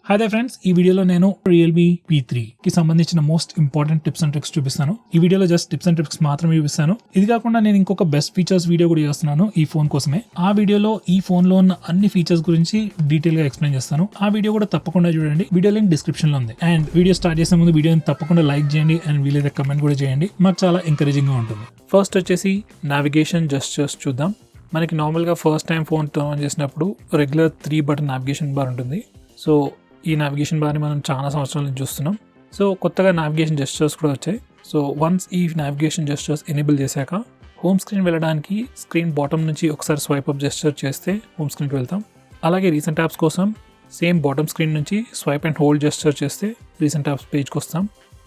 Hi friends, ఈ వీడియోలో నేను రియల్మీ P3 కి సంబంధించిన most important tips and tricks చూపిస్తాను. ఈ వీడియోలో జస్ట్ టిప్స్ అండ్ ట్రిక్స్ మాత్రమే చూపిస్తాను. ఇది కాకుండా నేను ఇంకొక బెస్ట్ ఫీచర్స్ వీడియో కూడా చేస్తున్నాను ఈ ఫోన్ కోసమే. ఆ వీడియోలో ఈ ఫోన్ లో ఉన్న అన్ని ఫీచర్స్ గురించి డీటెయిల్ గా ఎక్స్ప్లెయిన్ చేస్తాను. ఆ వీడియో కూడా తప్పకుండా చూడండి. వీడియో లింక్ డిస్క్రిప్షన్ లో ఉంది. అండ్ వీడియో స్టార్ట్ చేసే ముందు వీడియోని తప్పకుండా లైక్ చేయండి అండ్ వీలైతే కమెంట్ కూడా చేయండి. మాకు చాలా ఎంకరేజింగ్ గా ఉంటుంది. ఫస్ట్ వచ్చేసి నావిగేషన్ జస్చర్స్ చూద్దాం. మనకి నార్మల్గా first time phone turn on చేసినప్పుడు రెగ్యులర్ 3 బటన్ నావిగేషన్ బార్ ఉంటుంది. సో ఈ నావిగేషన్ బార్ని మనం చాలా సంవత్సరాల నుంచి చూస్తున్నాం. సో కొత్తగా నావిగేషన్ జెస్చర్స్ కూడా వచ్చాయి. సో వన్స్ ఈ నావిగేషన్ జెస్చర్స్ ఎనేబుల్ చేశాక హోమ్ స్క్రీన్ వెళ్ళడానికి స్క్రీన్ బాటమ్ నుంచి ఒకసారి స్వైప్ అప్ జెస్చర్ చేస్తే హోమ్ స్క్రీన్కి వెళ్తాం. అలాగే రీసెంట్ యాప్స్ కోసం సేమ్ బాటమ్ స్క్రీన్ నుంచి స్వైప్ అండ్ హోల్డ్ జెస్చర్ చేస్తే రీసెంట్ యాప్స్ పేజ్కి వస్తాం.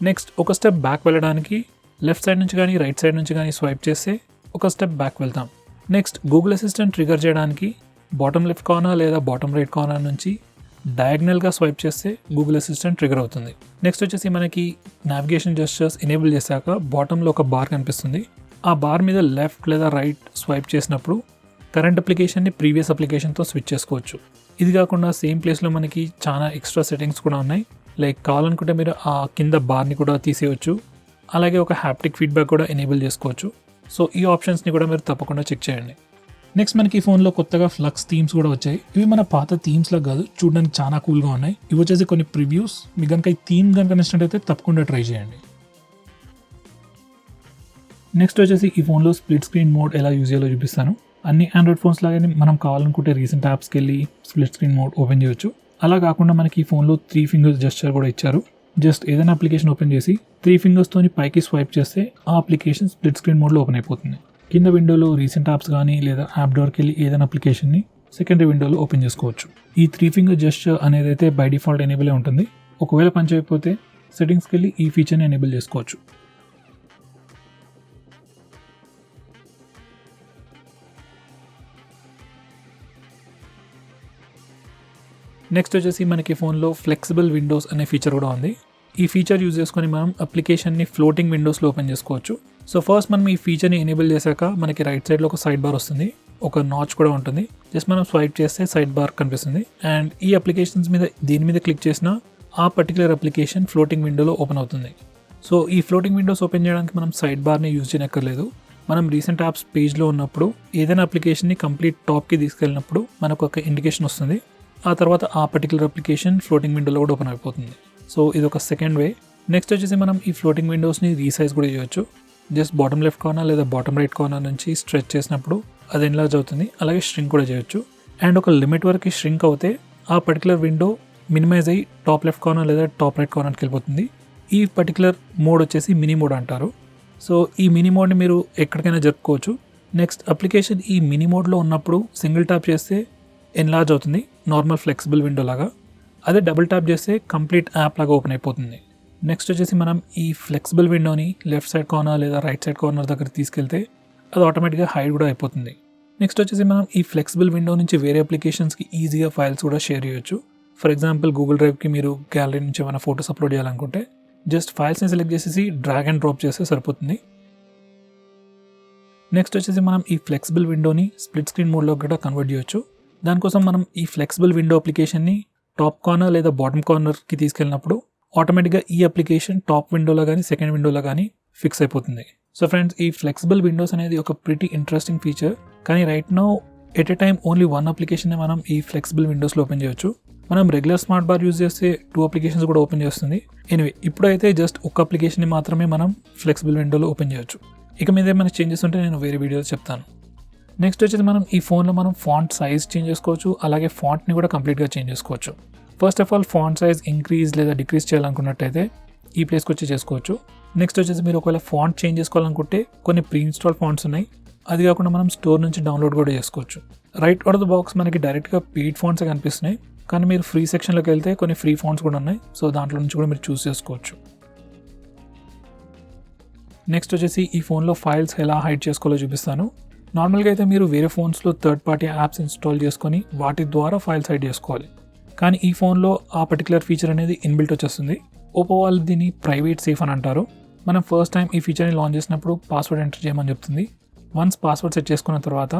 నెక్స్ట్ ఒక స్టెప్ బ్యాక్ వెళ్ళడానికి లెఫ్ట్ సైడ్ నుంచి కానీ రైట్ సైడ్ నుంచి కానీ స్వైప్ చేస్తే ఒక స్టెప్ బ్యాక్ వెళ్తాం. నెక్స్ట్ గూగుల్ అసిస్టెంట్ ట్రిగర్ చేయడానికి బాటమ్ లెఫ్ట్ కార్నర్ లేదా బాటమ్ రైట్ కార్నర్ నుంచి డయాగ్నల్గా స్వైప్ చేస్తే గూగుల్ అసిస్టెంట్ ట్రిగర్ అవుతుంది. నెక్స్ట్ వచ్చేసి మనకి నావిగేషన్ జెస్చర్స్ ఎనేబుల్ చేశాక బాటంలో ఒక బార్ కనిపిస్తుంది. ఆ బార్ మీద లెఫ్ట్ లేదా రైట్ స్వైప్ చేసినప్పుడు కరెంట్ అప్లికేషన్ని ప్రీవియస్ అప్లికేషన్తో స్విచ్ చేసుకోవచ్చు. ఇది కాకుండా సేమ్ ప్లేస్లో మనకి చాలా ఎక్స్ట్రా సెట్టింగ్స్ కూడా ఉన్నాయి. లైక్ కావాలనుకుంటే మీరు ఆ కింద బార్ని కూడా తీసేయచ్చు. అలాగే ఒక హ్యాప్టిక్ ఫీడ్బ్యాక్ కూడా ఎనేబుల్ చేసుకోవచ్చు. సో ఈ ఆప్షన్స్ని కూడా మీరు తప్పకుండా చెక్ చేయండి. నెక్స్ట్ మనకి ఈ ఫోన్లో కొత్తగా ఫ్లక్స్ థీమ్స్ కూడా వచ్చాయి. ఇవి మన పాత థీమ్స్లా కాదు, చూడడానికి చాలా కూల్గా ఉన్నాయి. ఇవి వచ్చేసి కొన్ని ప్రివ్యూస్. మీకు కనుక ఈ థీమ్ కనుక నచ్చినట్టయితే తప్పకుండా ట్రై చేయండి. నెక్స్ట్ వచ్చేసి ఈ ఫోన్లో స్ప్లిట్ స్క్రీన్ మోడ్ ఎలా యూజ్ చేయాలో చూపిస్తాను. అన్ని ఆండ్రాయిడ్ ఫోన్స్ లాగానే మనం కావాలనుకుంటే రీసెంట్ యాప్స్కి వెళ్ళి స్ప్లిట్ స్క్రీన్ మోడ్ ఓపెన్ చేయొచ్చు. అలా కాకుండా మనకి ఈ ఫోన్లో 3 ఫింగర్స్ జెస్చర్ కూడా ఇచ్చారు. జస్ట్ ఏదైనా అప్లికేషన్ ఓపెన్ చేసి 3 ఫింగర్స్తోని పైకి స్వైప్ చేస్తే ఆ అప్లికేషన్ స్ప్లిట్ స్క్రీన్ మోడ్లో ఓపెన్ అయిపోతుంది. కింద విండోలో రీసెంట్ యాప్స్ కానీ లేదా యాప్ డోర్కి వెళ్ళి ఏదైనా అప్లికేషన్ని సెకండరీ విండోలో ఓపెన్ చేసుకోవచ్చు. ఈ 3 ఫింగర్ జెస్చర్ అనేది అయితే బై డిఫాల్ట్ ఎనేబుల్ ఉంటుంది. ఒకవేళ పనిచేయకపోతే సెట్టింగ్స్కి వెళ్ళి ఈ ఫీచర్ని ఎనేబుల్ చేసుకోవచ్చు. నెక్స్ట్ వచ్చేసి మనకి ఫోన్లో ఫ్లెక్సిబుల్ విండోస్ అనే ఫీచర్ కూడా ఉంది. ఈ ఫీచర్ యూజ్ చేసుకొని మనం అప్లికేషన్ని ఫ్లోటింగ్ విండోస్లో ఓపెన్ చేసుకోవచ్చు. సో ఫస్ట్ మనం ఈ ఫీచర్ని ఎనేబుల్ చేశాక మనకి రైట్ సైడ్లో ఒక సైడ్ బార్ వస్తుంది. ఒక నాచ్ కూడా ఉంటుంది. జస్ట్ మనం స్వైప్ చేస్తే సైడ్ బార్ కనిపిస్తుంది. అండ్ ఈ అప్లికేషన్స్ మీద దేని మీద క్లిక్ చేసినా ఆ పర్టికులర్ అప్లికేషన్ ఫ్లోటింగ్ విండోలో ఓపెన్ అవుతుంది. సో ఈ ఫ్లోటింగ్ విండోస్ ఓపెన్ చేయడానికి మనం సైడ్ బార్ని యూజ్ చేయనక్కర్లేదు. మనం రీసెంట్ యాప్స్ పేజ్లో ఉన్నప్పుడు ఏదైనా అప్లికేషన్ని కంప్లీట్ టాప్కి తీసుకెళ్ళినప్పుడు మనకు ఒక ఇండికేషన్ వస్తుంది. ఆ తర్వాత ఆ పర్టికులర్ అప్లికేషన్ ఫ్లోటింగ్ విండోలో కూడా ఓపెన్ అయిపోతుంది. సో ఇది ఒక సెకండ్ వే. నెక్స్ట్ వచ్చేసి మనం ఈ ఫ్లోటింగ్ విండోస్ని రీసైజ్ కూడా చేయొచ్చు. జస్ట్ బాటమ్ లెఫ్ట్ కార్నర్ లేదా బాటమ్ రైట్ కార్నర్ నుంచి స్ట్రెచ్ చేసినప్పుడు అది ఎన్లార్జ్ అవుతుంది. అలాగే ష్రింక్ కూడా చేయొచ్చు. అండ్ ఒక లిమిట్ వరకు ష్రింక్ అవుతే ఆ పర్టికులర్ విండో మినిమైజ్ అయ్యి టాప్ లెఫ్ట్ కార్నర్ లేదా టాప్ రైట్ కార్నర్కి వెళ్ళిపోతుంది. ఈ పర్టికులర్ మోడ్ వచ్చేసి మినీ మోడ్ అంటారు. సో ఈ మినీ మోడ్ని మీరు ఎక్కడికైనా జరుపుకోవచ్చు. నెక్స్ట్ అప్లికేషన్ ఈ మినీ మోడ్లో ఉన్నప్పుడు సింగిల్ ట్యాప్ చేస్తే ఎన్లార్జ్ అవుతుంది నార్మల్ ఫ్లెక్సిబుల్ విండో లాగా. అదే డబుల్ ట్యాప్ చేస్తే కంప్లీట్ యాప్ లాగా ఓపెన్ అయిపోతుంది. నెక్స్ట్ వచ్చేసి మనం ఈ ఫ్లెక్సిబుల్ విండోని లెఫ్ట్ సైడ్ కార్నర్ లేదా రైట్ సైడ్ కార్నర్ దగ్గర తీసుకెళ్తే అది ఆటోమేటిక్గా హైడ్ కూడా అయిపోతుంది. నెక్స్ట్ వచ్చేసి మనం ఈ ఫ్లెక్సిబుల్ విండో నుంచి వేరే అప్లికేషన్స్కి ఈజీగా ఫైల్స్ కూడా షేర్ చేయొచ్చు. ఫర్ ఎగ్జాంపుల్ గూగుల్ డ్రైవ్కి మీరు గ్యాలరీ నుంచి ఏమైనా ఫోటోస్ అప్లోడ్ చేయాలనుకుంటే జస్ట్ ఫైల్స్ని సెలెక్ట్ చేసేసి డ్రాగ్ అండ్ డ్రాప్ చేస్తే సరిపోతుంది. నెక్స్ట్ వచ్చేసి మనం ఈ ఫ్లెక్సిబుల్ విండోని స్ప్లిట్ స్క్రీన్ మోడ్లో కూడా కన్వర్ట్ చేయొచ్చు. దానికోసం మనం ఈ ఫ్లెక్సిబుల్ విండో అప్లికేషన్ని టాప్ కార్నర్ లేదా బాటమ్ కార్నర్కి తీసుకెళ్ళినప్పుడు ఆటోమేటిక్గా ఈ అప్లికేషన్ టాప్ విండోలో కానీ సెకండ్ విండోలో కానీ ఫిక్స్ అయిపోతుంది. సో ఫ్రెండ్స్, ఈ ఫ్లెక్సిబుల్ విండోస్ అనేది ఒక ప్రిటీ ఇంట్రెస్టింగ్ ఫీచర్. కానీ right now at a time only 1 application మనం ఈ ఫ్లెక్సిబుల్ విండోస్లో ఓపెన్ చేయొచ్చు. మనం రెగ్యులర్ స్మార్ట్ బార్ యూజ్ చేస్తే 2 అప్లికేషన్స్ కూడా ఓపెన్ చేస్తుంది. ఎనివే, ఇప్పుడైతే జస్ట్ ఒక అప్లికేషన్ని మాత్రమే మనం ఫ్లెక్సిబుల్ విండోలో ఓపెన్ చేయొచ్చు. ఇక మీద ఏమైనా చేంజెస్ ఉంటే నేను వేరే వీడియోలో చెప్తాను. నెక్స్ట్ వచ్చేసి మనం ఈ ఫోన్లో మనం ఫాంట్ సైజ్ చేంజ్ చేసుకోవచ్చు. అలాగే ఫాంట్ని కూడా కంప్లీట్గా చేంజ్ చేసుకోవచ్చు. First of all font size increase లేదా డిక్రీజ్ చేయాలనుకున్నట్టయితే ఈ ప్లేస్కి వచ్చి చేసుకోవచ్చు. నెక్స్ట్ వచ్చేసి మీరు ఒకవేళ ఫాంట్ చేంజ్ చేసుకోవాలనుకుంటే కొన్ని ప్రీ ఇన్స్టాల్ ఫాంట్స్ ఉన్నాయి. అది కాకుండా మనం స్టోర్ నుంచి డౌన్లోడ్ కూడా చేసుకోవచ్చు. Right out of the box మనకి డైరెక్ట్గా పెయిడ్ ఫాంట్స్ కనిపిస్తున్నాయి. కానీ మీరు ఫ్రీ సెక్షన్లోకి వెళ్తే కొన్ని ఫ్రీ ఫాంట్స్ కూడా ఉన్నాయి. సో దాంట్లో నుంచి కూడా మీరు చూస్ చేసుకోవచ్చు. నెక్స్ట్ వచ్చేసి ఈ ఫోన్లో ఫైల్స్ ఎలా హైడ్ చేసుకోవాలో చూపిస్తాను. నార్మల్గా అయితే మీరు వేరే ఫోన్స్లో థర్డ్ పార్టీ యాప్స్ ఇన్స్టాల్ చేసుకొని వాటి ద్వారా ఫైల్స్ హైడ్ చేసుకోవాలి. కానీ ఈ ఫోన్లో ఆ పర్టికులర్ ఫీచర్ అనేది ఇన్బిల్ట్ వచ్చేస్తుంది. ఓపో వాళ్ళు దీన్ని ప్రైవేట్ సేఫ్ అని అంటారు. మనం ఫస్ట్ టైం ఈ ఫీచర్ని లాంచ్ చేసినప్పుడు పాస్వర్డ్ ఎంటర్ చేయమని చెప్తుంది. వన్స్ పాస్వర్డ్ సెట్ చేసుకున్న తర్వాత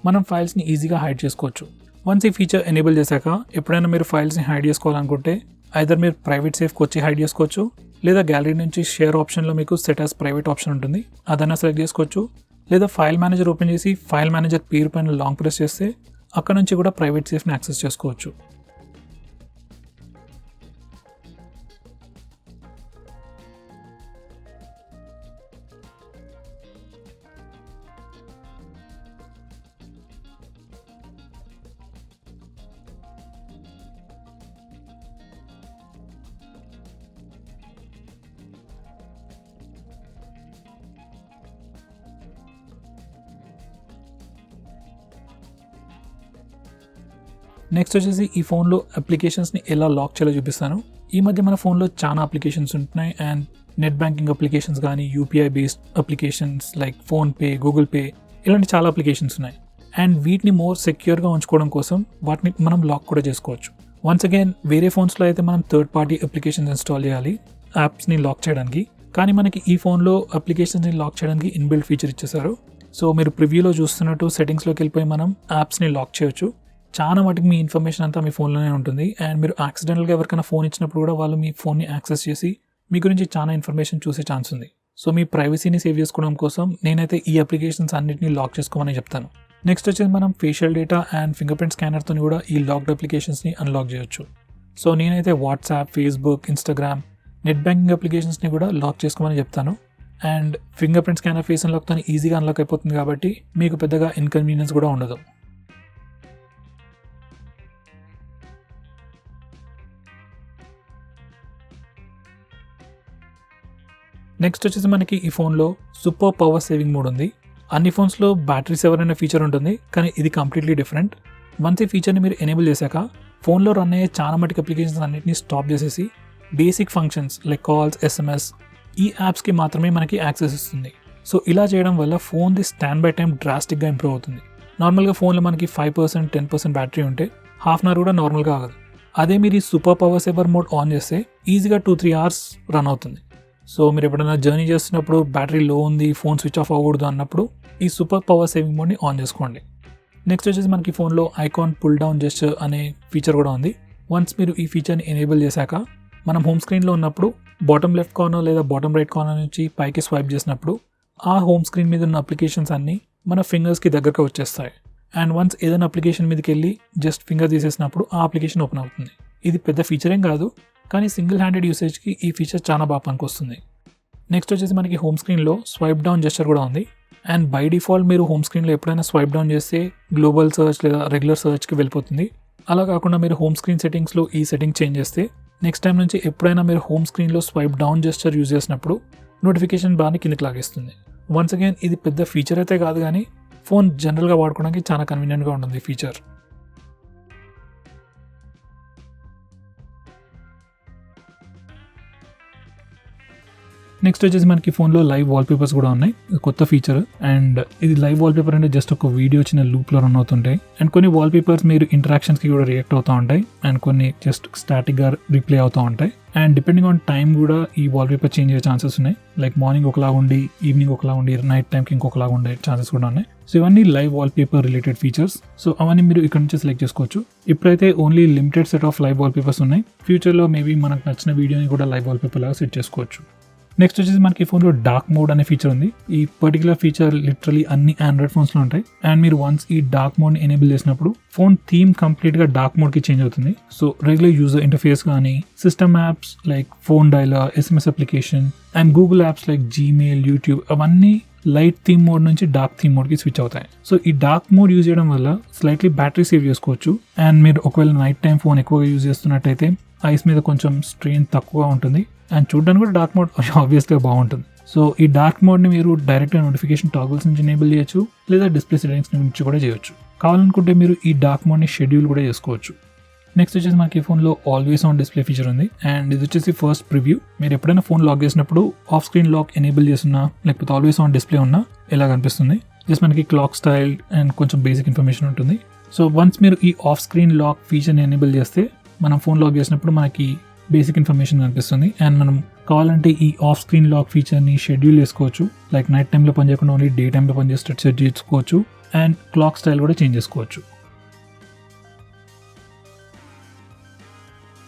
మనం ఫైల్స్ని ఈజీగా హైడ్ చేసుకోవచ్చు. వన్స్ ఈ ఫీచర్ ఎనేబుల్ చేశాక ఎప్పుడైనా మీరు ఫైల్స్ని హైడ్ చేసుకోవాలనుకుంటే ఐదర్ మీరు ప్రైవేట్ సేఫ్కి వచ్చి హైడ్ చేసుకోవచ్చు, లేదా గ్యాలరీ నుంచి షేర్ ఆప్షన్లో మీకు సెట్ యాజ్ ప్రైవేట్ ఆప్షన్ ఉంటుంది, అదైనా సెలెక్ట్ చేసుకోవచ్చు. లేదా ఫైల్ మేనేజర్ ఓపెన్ చేసి ఫైల్ మేనేజర్ పేరు పైన లాంగ్ ప్రెస్ చేస్తే అక్కడ నుంచి కూడా ప్రైవేట్ సేఫ్ని యాక్సెస్ చేసుకోవచ్చు. నెక్స్ట్ వచ్చేసి ఈ ఫోన్లో అప్లికేషన్స్ని ఎలా లాక్ చేయాలో చూపిస్తాను. ఈ మధ్య మన ఫోన్లో చాలా అప్లికేషన్స్ ఉంటున్నాయి అండ్ నెట్ బ్యాంకింగ్ అప్లికేషన్స్ కానీ UPI based applications like PhonePe, Google pay ఇలాంటి చాలా అప్లికేషన్స్ ఉన్నాయి. అండ్ వీటిని మోర్ సెక్యూర్గా ఉంచుకోవడం కోసం వాటిని మనం లాక్ కూడా చేసుకోవచ్చు. వన్స్ అగైన్ వేరే ఫోన్స్లో అయితే మనం థర్డ్ పార్టీ అప్లికేషన్స్ ఇన్స్టాల్ చేయాలి యాప్స్ని లాక్ చేయడానికి, కానీ మనకి ఈ ఫోన్లో అప్లికేషన్స్ని లాక్ చేయడానికి ఇన్బిల్ట్ ఫీచర్ ఇచ్చేసారు. సో మీరు ప్రివ్యూలో చూస్తున్నట్టు సెట్టింగ్స్లోకి వెళ్ళిపోయి మనం యాప్స్ని లాక్ చేయొచ్చు. చాలా మటుకు మీ ఇన్ఫర్మేషన్ అంతా మీ ఫోన్లోనే ఉంటుంది అండ్ మీరు యాక్సిడెంటల్గా ఎవరికైనా ఫోన్ ఇచ్చినప్పుడు కూడా వాళ్ళు మీ ఫోన్ని యాక్సెస్ చేసి మీ గురించి చాలా ఇన్ఫర్మేషన్ చూసే ఛాన్స్ ఉంది. సో మీ ప్రైవసీని సేవ్ చేసుకోవడం కోసం నేనైతే ఈ అప్లికేషన్స్ అన్నింటినీ లాక్ చేసుకోమని చెప్తాను. నెక్స్ట్ వచ్చేసి మనం facial data and fingerprint స్కానర్తో కూడా ఈ లాక్డ్ అప్లికేషన్స్ని అన్లాక్ చేయొచ్చు. సో నేనైతే WhatsApp, Facebook, Instagram, net banking అప్లికేషన్స్ని కూడా లాక్ చేసుకోమని చెప్తాను. And fingerprint scanner face అన్లాక్తో ఈజీగా అన్లాక్ అయిపోతుంది కాబట్టి మీకు పెద్దగా ఇన్కన్వీనియన్స్ కూడా ఉండదు. నెక్స్ట్ వచ్చేసి మనకి ఈ ఫోన్లో సూపర్ పవర్ సేవింగ్ మోడ్ ఉంది. అన్ని ఫోన్స్లో బ్యాటరీ సేవర్ అనే ఫీచర్ ఉంటుంది, కానీ ఇది కంప్లీట్లీ డిఫరెంట్. వన్స్ ఈ ఫీచర్ని మీరు ఎనేబుల్ చేశాక ఫోన్లో రన్ అయ్యే చాలా మటుకు అప్లికేషన్స్ అన్నింటినీ స్టాప్ చేసేసి basic functions like calls, SMS ఈ యాప్స్కి మాత్రమే మనకి యాక్సెస్ ఇస్తుంది. సో ఇలా చేయడం వల్ల ఫోన్ది స్టాండ్ బై టైం డ్రాస్టిక్గా ఇంప్రూవ్ అవుతుంది. నార్మల్గా ఫోన్లో మనకి 5%, 10% బ్యాటరీ ఉంటే హాఫ్ అన్ అవర్ కూడా నార్మల్గా ఆగదు. అదే మీరు ఈ super power saver mode on చేస్తే ఈజీగా 2-3 hours రన్ అవుతుంది. సో మీరు ఎప్పుడైనా జర్నీ చేస్తున్నప్పుడు బ్యాటరీ లో ఉంది, ఫోన్ స్విచ్ ఆఫ్ అవ్వకూడదు అన్నప్పుడు ఈ సూపర్ పవర్ సేవింగ్ మోడ్ని ఆన్ చేసుకోండి. నెక్స్ట్ వచ్చేసి మనకి ఫోన్లో ఐకాన్ పుల్ డౌన్ జెస్చర్ అనే ఫీచర్ కూడా ఉంది. వన్స్ మీరు ఈ ఫీచర్ని ఎనేబుల్ చేశాక మనం హోమ్ స్క్రీన్లో ఉన్నప్పుడు బాటమ్ లెఫ్ట్ కార్నర్ లేదా బాటమ్ రైట్ కార్నర్ నుంచి పైకి స్వైప్ చేసినప్పుడు ఆ హోమ్ స్క్రీన్ మీద ఉన్న అప్లికేషన్స్ అన్నీ మన ఫింగర్స్కి దగ్గరగా వచ్చేస్తాయి. అండ్ వన్స్ ఏదైనా అప్లికేషన్ మీదకి వెళ్ళి జస్ట్ ఫింగర్ తీసేసినప్పుడు ఆ అప్లికేషన్ ఓపెన్ అవుతుంది. ఇది పెద్ద ఫీచర్ ఏం కాదు, కానీ సింగిల్ హ్యాండెడ్ యూసేజ్కి ఈ ఫీచర్ చాలా బాగా పనికొస్తుంది. నెక్స్ట్ వచ్చేసి మనకి హోమ్ స్క్రీన్లో స్వైప్ డౌన్ జెస్చర్ కూడా ఉంది. అండ్ బై డిఫాల్ట్ మీరు హోమ్ స్క్రీన్లో ఎప్పుడైనా స్వైప్ డౌన్ చేస్తే గ్లోబల్ సర్చ్ లేదా రెగ్యులర్ సర్చ్కి వెళ్ళిపోతుంది. అలా కాకుండా మీరు హోమ్ స్క్రీన్ సెట్టింగ్స్లో ఈ సెట్టింగ్ చేంజ్ చేస్తే నెక్స్ట్ టైం నుంచి ఎప్పుడైనా మీరు హోమ్ స్క్రీన్లో స్వైప్ డౌన్ జెస్చర్ యూజ్ చేసినప్పుడు నోటిఫికేషన్ బార్ని కిందకి లాగేస్తుంది. వన్స్ అగైన్ ఇది పెద్ద ఫీచర్ అయితే కాదు, కానీ ఫోన్ జనరల్గా వాడుకోవడానికి చాలా కన్వీనియంట్గా ఉంటుంది ఈ ఫీచర్. నెక్స్ట్ వచ్చేసి మనకి ఫోన్లో లైవ్ వాల్పేపర్స్ కూడా ఉన్నాయి, కొత్త ఫీచర్. అండ్ ఇది లైవ్ వాల్పేపర్ అంటే జస్ట్ ఒక వీడియో చిన్న లూప్లో రన్ అవుతుంటాయి. అండ్ కొన్ని వాల్పేపర్స్ మీరు ఇంటరాక్షన్స్కి కూడా రియాక్ట్ అవుతూ ఉంటాయి అండ్ కొన్ని జస్ట్ స్టాటిక్గా రిప్లై అవుతూ ఉంటాయి. అండ్ డిపెండింగ్ ఆన్ టైం కూడా ఈ వాల్పేపర్ చేంజ్ అయ్యే ఛాన్సెస్ ఉన్నాయి. లైక్ మార్నింగ్ ఒకలా ఉండి ఈవినింగ్ ఒకలా ఉండి నైట్ టైంకి ఇంకొకలా ఉండే ఛాన్సెస్ కూడా ఉన్నాయి. సో ఇవన్నీ live wallpaper related features. So అవన్నీ మీరు ఇక్కడ నుంచి సెలెక్ట్ చేసుకోవచ్చు. ఇప్పుడైతే only limited set of live wallpapers ఉన్నాయి. ఫ్యూచర్లో మేబీ మనకు నచ్చిన వీడియోని కూడా లైవ్ వాల్పేపర్ లాగా సెట్ చేసుకోవచ్చు. నెక్స్ట్ వచ్చేసి మనకి ఫోన్లో డార్క్ మోడ్ అనే ఫీచర్ ఉంది. ఈ పర్టికులర్ ఫీచర్ లిటరలీ అన్ని ఆండ్రాయిడ్ ఫోన్స్లో ఉంటాయి. అండ్ మీరు వన్స్ ఈ డార్క్ మోడ్ని ఎనేబుల్ చేసినప్పుడు ఫోన్ థీమ్ కంప్లీట్గా డార్క్ మోడ్కి చేంజ్ అవుతుంది. సో రెగ్యులర్ యూజర్ ఇంటర్ఫేస్ కానీ system apps like phone dialler, SMS application and Google apps like Gmail, YouTube అవన్నీ లైట్ థీమ్ మోడ్ నుంచి డార్క్ థీమ్ మోడ్కి స్విచ్ అవుతాయి. So ఈ dark mode use చేయడం వల్ల slightly battery save చేసుకోవచ్చు. And మీరు ఒకవేళ నైట్ టైం ఫోన్ ఎక్కువగా యూజ్ చేస్తున్నట్టయితే ఐస్ మీద కొంచెం స్ట్రెయిన్ తక్కువగా ఉంటుంది అండ్ చూడడానికి కూడా డార్క్ మోడ్ ఆబ్వియస్గా బాగుంటుంది. సో ఈ డార్క్ మోడ్ని మీరు డైరెక్ట్గా నోటిఫికేషన్ టాగుల్స్ నుంచి ఎనేబుల్ చేయొచ్చు లేదా డిస్ప్లే సెట్టింగ్స్ నుంచి కూడా చేయొచ్చు. కావాలనుకుంటే మీరు ఈ డార్క్ మోడ్ని షెడ్యూల్ కూడా చేసుకోవచ్చు. నెక్స్ట్ వచ్చేసి మనకి ఫోన్లో ఆల్వేస్ ఆన్ డిస్ప్లే ఫీచర్ ఉంది. అండ్ ఇది వచ్చేసి ఫస్ట్ ప్రివ్యూ. మీరు ఎప్పుడైనా ఫోన్ లాక్ చేసినప్పుడు ఆఫ్ స్క్రీన్ లాక్ ఎనేబుల్ చేస్తున్నా లేకపోతే ఆల్వేస్ ఆన్ డిస్ప్లే ఉన్నా ఇలా కనిపిస్తుంది. జస్ట్ మనకి క్లాక్ స్టైల్ అండ్ కొంచెం బేసిక్ ఇన్ఫర్మేషన్ ఉంటుంది. సో వన్స్ మీరు ఈ ఆఫ్ స్క్రీన్ లాక్ ఫీచర్ని ఎనేబుల్ చేస్తే మనం ఫోన్ లాక్ చేసినప్పుడు మనకి బేసిక్ ఇన్ఫర్మేషన్ కనిపిస్తుంది. అండ్ మనం కావాలంటే ఈ ఆఫ్ స్క్రీన్ లాక్ ఫీచర్ని షెడ్యూల్ చేసుకోవచ్చు. లైక్ నైట్ టైంలో పనిచేయకుండా ఓన్లీ డే టైంలో పనిచేసేటట్టు సెట్ చేసుకోవచ్చు. అండ్ క్లాక్ స్టైల్ కూడా చేంజ్ చేసుకోవచ్చు.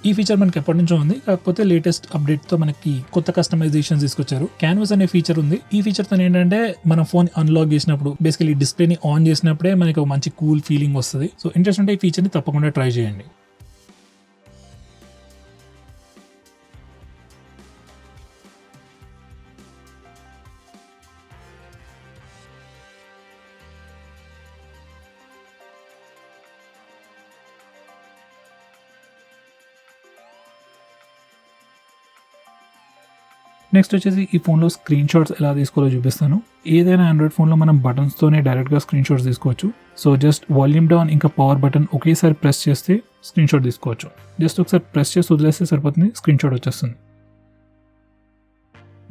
ఈ ఫీచర్ మనకి ఎప్పటి నుంచో ఉంది, కాకపోతే లేటెస్ట్ అప్డేట్ తో మనకి కొత్త కస్టమైజేషన్ తీసుకొచ్చారు. క్యాన్వాస్ అనే ఫీచర్ ఉంది. ఈ ఫీచర్ తో ఏంటంటే మనం ఫోన్ అన్లాక్ చేసినప్పుడు బేసికలీ డిస్ప్లే ని ఆన్ చేసినప్పుడే మనకి ఒక మంచి కూల్ ఫీలింగ్ వస్తుంది. సో ఇంట్రెస్ట్ ఉంటే ఈ ఫీచర్ ని తప్పకుండా ట్రై చేయండి. నెక్స్ట్ వచ్చేసి ఈ ఫోన్లో స్క్రీన్ షాట్స్ ఎలా తీసుకోవాలో చూపిస్తాను. ఏదైనా ఆండ్రాయిడ్ ఫోన్లో మనం బటన్స్తోనే డైరెక్ట్గా స్క్రీన్ షాట్స్ తీసుకోవచ్చు. సో జస్ట్ వాల్యూమ్ డౌన్ ఇంకా పవర్ బటన్ ఒకేసారి ప్రెస్ చేస్తే స్క్రీన్ షాట్ తీసుకోవచ్చు. జస్ట్ ఒకసారి ప్రెస్ చేసి వదిలేస్తే సరిపోతుంది, స్క్రీన్ షాట్ వచ్చేస్తుంది.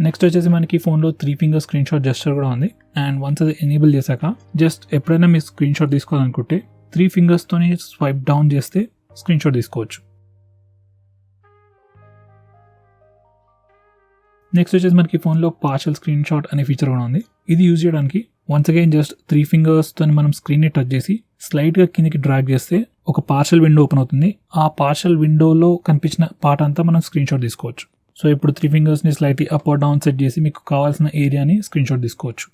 నెక్స్ట్ వచ్చేసి మనకి ఫోన్లో 3 ఫింగర్ స్క్రీన్ షాట్ జెస్చర్ కూడా ఉంది. అండ్ వన్స్ అది ఎనేబుల్ చేశాక జస్ట్ ఎప్పుడైనా మీరు స్క్రీన్ షాట్ తీసుకోవాలనుకుంటే 3 ఫింగర్స్తోనే స్వైప్ డౌన్ చేస్తే స్క్రీన్ షాట్ తీసుకోవచ్చు. నెక్స్ట్ వచ్చేసి మనకి ఫోన్లో పార్షల్ స్క్రీన్ షాట్ అనే ఫీచర్ కూడా ఉంది. ఇది యూజ్ చేయడానికి వన్స్ అగైన్ జస్ట్ 3 ఫింగర్స్తో మనం స్క్రీన్ని టచ్ చేసి స్లైడ్గా కిందకి డ్రాగ్ చేస్తే ఒక పార్షల్ విండో ఓపెన్ అవుతుంది. ఆ పార్షల్ విండోలో కనిపించిన పార్ట్ అంతా మనం స్క్రీన్ షాట్ తీసుకోవచ్చు. సో ఇప్పుడు 3 ఫింగర్స్ని slightly up or down set చేసి మీకు కావాల్సిన ఏరియాని స్క్రీన్ షాట్ తీసుకోవచ్చు.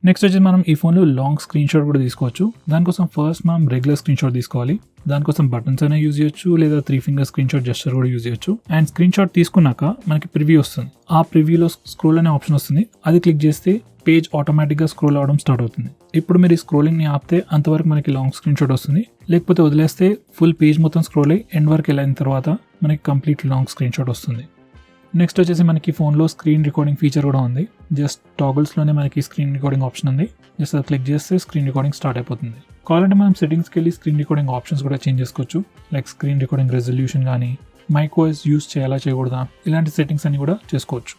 నెక్స్ట్ వచ్చేసి మనం ఈ ఫోన్లో లాంగ్ స్క్రీన్ షాట్ కూడా తీసుకోవచ్చు. దానికోసం ఫస్ట్ మనం రెగ్యులర్ స్క్రీన్ షాట్ తీసుకోవాలి. దానికోసం బటన్స్ అయినా యూజ్ చేయొచ్చు, లేదా 3 ఫింగర్ స్క్రీన్ షాట్ జెస్చర్ కూడా యూజ్ చేయొచ్చు. అండ్ స్క్రీన్ షాట్ తీసుకున్నాక మనకి ప్రివ్యూ వస్తుంది. ఆ ప్రివ్యూలో స్క్రోల్ అనే ఆప్షన్ వస్తుంది. అది క్లిక్ చేస్తే పేజ్ ఆటోమేటిక్గా స్క్రోల్ అవడం స్టార్ట్ అవుతుంది. ఇప్పుడు మీరు ఈ స్క్రోలింగ్ని ఆపితే అంతవరకు మనకి లాంగ్ స్క్రీన్ షాట్ వస్తుంది. లేకపోతే వదిలేస్తే ఫుల్ పేజ్ మొత్తం స్క్రోల్ అయ్యి ఎండ్ వరకు వెళ్ళిన తర్వాత మనకి కంప్లీట్ లాంగ్ స్క్రీన్ షాట్ వస్తుంది. నెక్స్ట్ వచ్చేసి మనకి ఫోన్లో స్క్రీన్ రికార్డింగ్ ఫీచర్ కూడా ఉంది. జస్ట్ టాగిల్స్లోనే మనకి స్క్రీన్ రికార్డింగ్ ఆప్షన్ ఉంది. జస్ట్ అది క్లిక్ చేస్తే స్క్రీన్ రికార్డింగ్ స్టార్ట్ అయిపోతుంది. కావాలంటే మనం సెట్టింగ్స్కి వెళ్ళి స్క్రీన్ రికార్డింగ్ ఆప్షన్స్ కూడా చేంజ్ చేసుకోవచ్చు. లైక్ స్క్రీన్ రికార్డింగ్ రెజల్యూషన్ కానీ, మైక్ వాయిస్ యూస్ చేయాలా చేయకూడదా, ఇలాంటి సెట్టింగ్స్ అన్ని కూడా చేసుకోవచ్చు.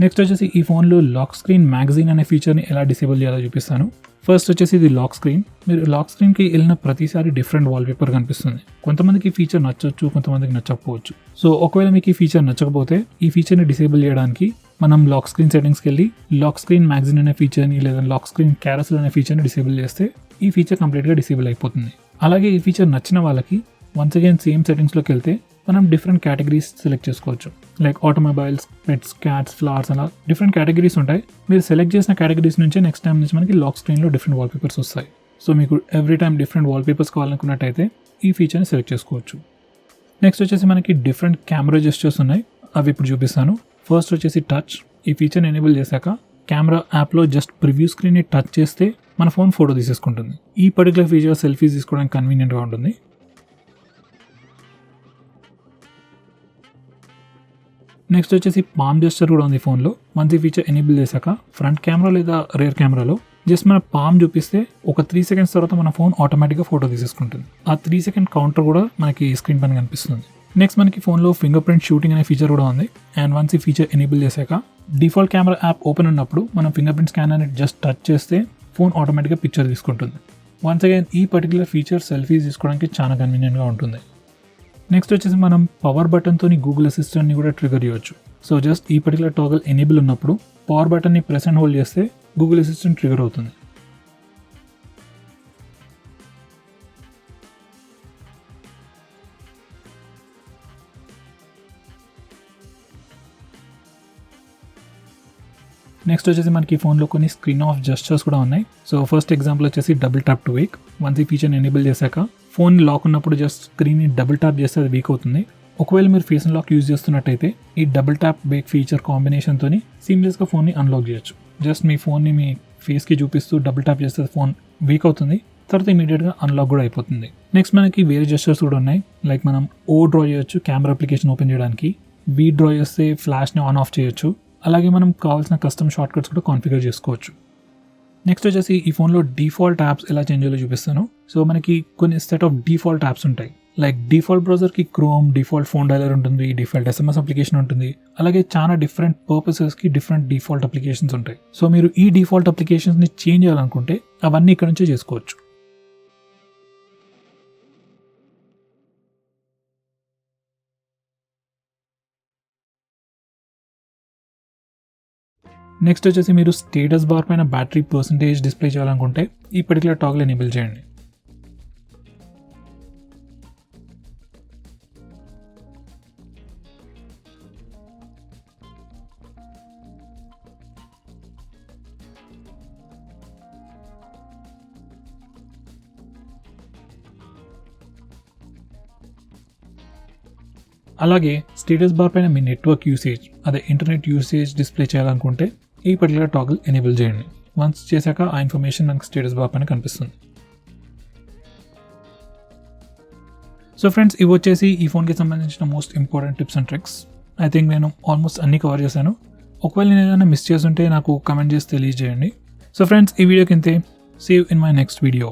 నెక్స్ట్ వచ్చేసి ఈ ఫోన్లో లాక్ స్క్రీన్ మ్యాగజైన్ అనే ఫీచర్ని ఎలా డిసేబుల్ చేయాలో చూపిస్తాను. ఫస్ట్ వచ్చేసి ఇది లాక్ స్క్రీన్. మీరు లాక్ స్క్రీన్కి వెళ్ళిన ప్రతిసారి డిఫరెంట్ వాల్పేపర్ కనిపిస్తుంది. కొంతమందికి ఈ ఫీచర్ నచ్చవచ్చు, కొంతమందికి నచ్చకపోవచ్చు. సో ఒకవేళ మీకు ఈ ఫీచర్ నచ్చకపోతే ఈ ఫీచర్ని డిసేబుల్ చేయడానికి మనం లాక్ స్క్రీన్ సెట్టింగ్స్కి వెళ్ళి లాక్ స్క్రీన్ మ్యాగజైన్ అనే ఫీచర్ని లేదా లాక్ స్క్రీన్ క్యారసెల్ అనే ఫీచర్ని డిసేబుల్ చేస్తే ఈ ఫీచర్ కంప్లీట్గా డిసేబుల్ అయిపోతుంది. అలాగే ఈ ఫీచర్ నచ్చిన వాళ్ళకి వన్స్ అగైన్ సేమ్ సెట్టింగ్స్లోకి వెళ్తే మనం డిఫరెంట్ కేటగిరీస్ సెలెక్ట్ చేసుకోవచ్చు. Like automobiles, pets, cats, flowers అలా డిఫరెంట్ కేటగిరీస్ ఉంటాయి. మీరు సెలెక్ట్ చేసిన కేటగిరీస్ నుంచే నెక్స్ట్ టైం నుంచి మనకి లాక్ స్క్రీన్లో డిఫరెంట్ వాల్పేపర్స్ వస్తాయి. సో మీకు ఎవ్రీ టైం డిఫరెంట్ వాల్పేపర్స్ కావాలనుకున్నట్టయితే ఈ ఫీచర్ని సెలెక్ట్ చేసుకోవచ్చు. నెక్స్ట్ వచ్చేసి మనకి డిఫరెంట్ కెమెరా జెస్చర్స్ ఉన్నాయి. అవి ఇప్పుడు చూపిస్తాను. ఫస్ట్ వచ్చేసి టచ్. ఈ ఫీచర్ని ఎనేబుల్ చేశాక కెమెరా యాప్లో జస్ట్ ప్రివ్యూ స్క్రీన్ని టచ్ చేస్తే మన ఫోన్ ఫోటో తీసేసుకుంటుంది. ఈ పర్టికులర్ ఫీచర్ సెల్ఫీస్ తీసుకోవడానికి కన్వీనియంట్గా ఉంటుంది. నెక్స్ట్ వచ్చేసి పామ్ జెస్చర్ కూడా ఉంది ఫోన్లో. వన్స్ ఈ ఫీచర్ ఎనేబుల్ చేశాక ఫ్రంట్ కెమెరా లేదా రేర్ కెమెరాలో జస్ట్ మన పామ్ చూపిస్తే ఒక 3 సెకండ్స్ తర్వాత మన ఫోన్ ఆటోమేటిక్గా ఫోటో తీసేసుకుంటుంది. ఆ 3 సెకండ్ కౌంటర్ కూడా మనకి స్క్రీన్ పైన కనిపిస్తుంది. నెక్స్ట్ మనకి ఫోన్లో ఫింగర్ ప్రింట్ షూటింగ్ అనే ఫీచర్ కూడా ఉంది. అండ్ వన్స్ ఈ ఫీచర్ ఎనేబుల్ చేశాక డిఫాల్ట్ కెమెరా యాప్ ఓపెన్ ఉన్నప్పుడు మనం ఫింగర్ ప్రింట్ స్కానర్ని జస్ట్ టచ్ చేస్తే ఫోన్ ఆటోమేటిక్గా పిక్చర్ తీసుకుంటుంది. వన్స్ అగైన్ ఈ పర్టికులర్ ఫీచర్ సెల్ఫీస్ తీసుకోవడానికి చాలా కన్వీనియంట్గా ఉంటుంది. నెక్స్ట్ వచ్చేసి మనం పవర్ బటన్తో గూగుల్ అసిస్టెంట్ని కూడా ట్రిగర్ చేయవచ్చు. సో జస్ట్ ఈ పర్టికులర్ టాగల్ ఎనేబుల్ ఉన్నప్పుడు పవర్ బటన్ని ప్రెస్ అండ్ హోల్డ్ చేస్తే గూగుల్ అసిస్టెంట్ ట్రిగర్ అవుతుంది. నెక్స్ట్ వచ్చేసి మనకి ఫోన్లో కొన్ని స్క్రీన్ ఆఫ్ జెస్చర్స్ కూడా ఉన్నాయి. సో ఫస్ట్ ఎగ్జాంపుల్ వచ్చేసి double tap to Wake. Once ఈ ఫీచర్ని ఎనేబుల్ చేశాక ఫోన్ లాక్ ఉన్నప్పుడు జస్ట్ స్క్రీన్ని డబుల్ ట్యాప్ చేస్తే అది వీక్ అవుతుంది. ఒకవేళ మీరు ఫేస్ అన్లాక్ యూజ్ చేస్తున్నట్టయితే ఈ డబుల్ ట్యాప్ వేక్ ఫీచర్ కాంబినేషన్తో సీమ్లెస్గా ఫోన్ని అన్లాక్ చేయొచ్చు. జస్ట్ మీ ఫోన్ని మీ ఫేస్కి చూపిస్తూ డబుల్ ట్యాప్ చేస్తే ఫోన్ వీక్ అవుతుంది, తర్వాత ఇమీడియట్గా అన్లాక్ కూడా అయిపోతుంది. నెక్స్ట్ మనకి వేరే జెస్చర్స్ కూడా ఉన్నాయి. లైక్ మనం ఓ డ్రా చేయొచ్చు కెమెరా అప్లికేషన్ ఓపెన్ చేయడానికి, వీ డ్రా చేస్తే ఫ్లాష్ని ఆన్ ఆఫ్ చేయొచ్చు. అలాగే మనం కావాల్సిన కస్టమ్ షార్ట్ కట్స్ కూడా కాన్ఫిగర్ చేసుకోవచ్చు. నెక్స్ట్ వచ్చేసి ఈ ఫోన్లో డిఫాల్ట్ యాప్స్ ఎలా చేంజ్ చేయాలో చూపిస్తాను. సో మనకి కొన్ని సెట్ ఆఫ్ డిఫాల్ట్ యాప్స్ ఉంటాయి. లైక్ డిఫాల్ట్ బ్రౌజర్కి క్రోమ్, డిఫాల్ట్ ఫోన్ డైలర్ ఉంటుంది, డిఫాల్ట్ SMS అప్లికేషన్ ఉంటుంది. అలాగే చాలా డిఫరెంట్ పర్పసెస్కి డిఫరెంట్ డిఫాల్ట్ అప్లికేషన్స్ ఉంటాయి. సో మీరు ఈ డిఫాల్ట్ అప్లికేషన్స్ని చేంజ్ చేయాలనుకుంటే అవన్నీ ఇక్కడ నుంచే చేసుకోవచ్చు. నెక్స్ట్ వచ్చేసి మీరు స్టేటస్ బార్ పైన బ్యాటరీ పర్సంటేజ్ డిస్ప్లే చేయాలనుకుంటే ఈ పర్టికులర్ టాగ్ల్ ఎనేబుల్ చేయండి. అలాగే స్టేటస్ బార్ పైన మీ నెట్వర్క్ యూసేజ్ అదే ఇంటర్నెట్ యూసేజ్ డిస్ప్లే చేయాలనుకుంటే ఈ పర్టికులర్ టాగ్ల్ ఎనేబుల్ చేయండి. వన్స్ చేశాక ఆ ఇన్ఫర్మేషన్ మనకు స్టేటస్ బార్ పైన కనిపిస్తుంది. సో ఫ్రెండ్స్, ఇవి వచ్చేసి ఈ ఫోన్కి సంబంధించిన most important tips and tricks. I think నేను ఆల్మోస్ట్ అన్ని కవర్ చేశాను. ఒకవేళ నేను ఏదైనా మిస్ చేస్తుంటే నాకు కమెంట్ చేసి తెలియజేయండి. సో ఫ్రెండ్స్, ఈ వీడియోకి ఇంతే. See you in my next video.